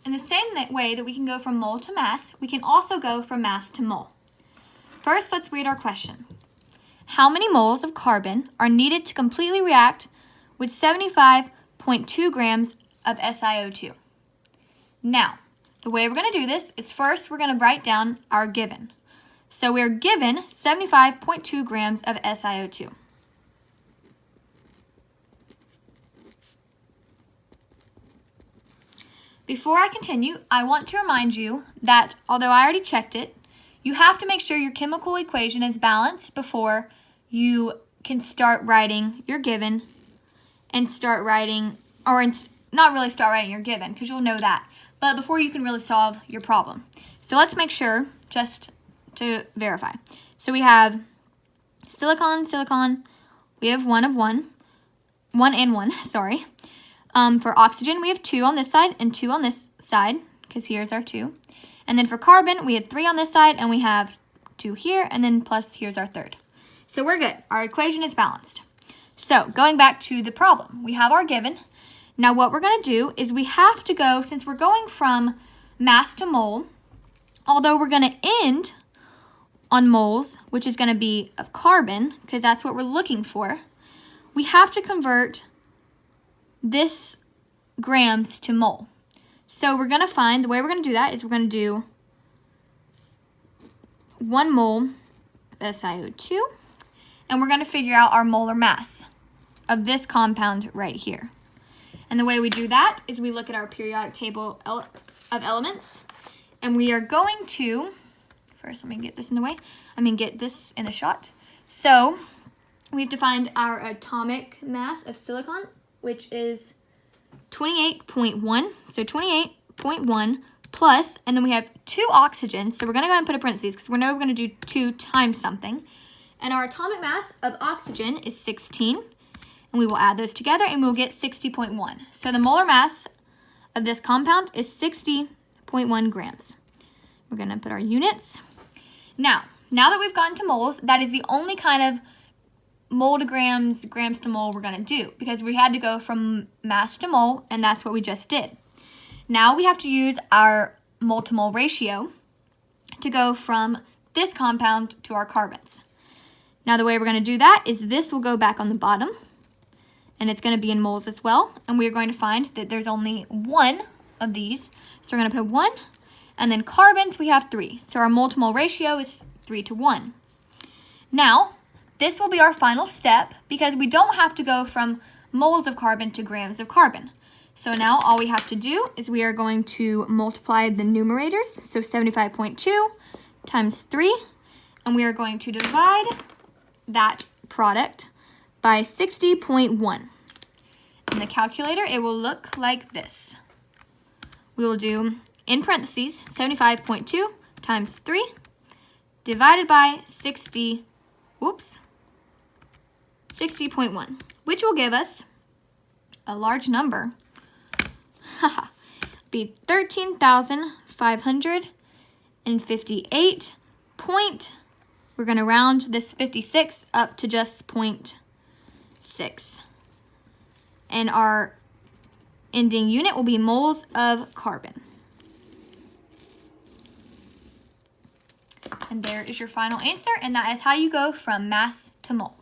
in the same way that we can go from mole to mass, we can also go from mass to mole. First, let's read our question. How many moles of carbon are needed to completely react with 75.2 grams of SiO2? Now, the way we're going to do this is first we're going to write down our given. So we're given 75.2 grams of SiO2. Before I continue, I want to remind you that although I already checked it, you have to make sure your chemical equation is balanced before you can start writing your given and start writing, or not really start writing your given because you'll know that, but before you can really solve your problem. So let's make sure just to verify. So we have silicon, we have one and one, sorry. For oxygen, we have 2 on this side and 2 on this side, because here's our 2. And then for carbon, we have 3 on this side, and we have 2 here, and then plus here's our third. So we're good. Our equation is balanced. So going back to the problem, we have our given. Now what we're going to do is we have to go, since we're going from mass to mole, although we're going to end on moles, which is going to be of carbon, because that's what we're looking for, we have to convert this grams to mole. So we're going to find, the way we're going to do that is we're going to do 1 mole of SiO2, and we're going to figure out our molar mass of this compound right here. And the way we do that is we look at our periodic table of elements, and we are going to, first let me get this in the way, get this in the shot. So we have to find our atomic mass of silicon, which is 28.1. So 28.1 plus, and then we have 2 oxygen. So we're going to go ahead and put a parentheses because we know we're going to do 2 times something. And our atomic mass of oxygen is 16. And we will add those together and we'll get 60.1. So the molar mass of this compound is 60.1 grams. We're going to put our units. Now that we've gotten to moles, that is the only kind of mole to grams, grams to mole we're going to do because we had to go from mass to mole, and that's what we just did. Now we have to use our mole to mole ratio to go from this compound to our carbons. Now the way we're going to do that is this will go back on the bottom, and it's going to be in moles as well, and we're going to find that there's only 1 of these. So we're going to put 1, and then carbons we have 3. So our mole to mole ratio is 3 to 1. Now, this will be our final step because we don't have to go from moles of carbon to grams of carbon. So now all we have to do is we are going to multiply the numerators, so 75.2 times 3, and we are going to divide that product by 60.1. In the calculator, it will look like this. We will do, in parentheses, 75.2 times 3 divided by 60.1, which will give us a large number. Be 13,558 point, we're going to round this 56 up to just 0.6. And our ending unit will be moles of carbon. And there is your final answer, and that is how you go from mass to mole.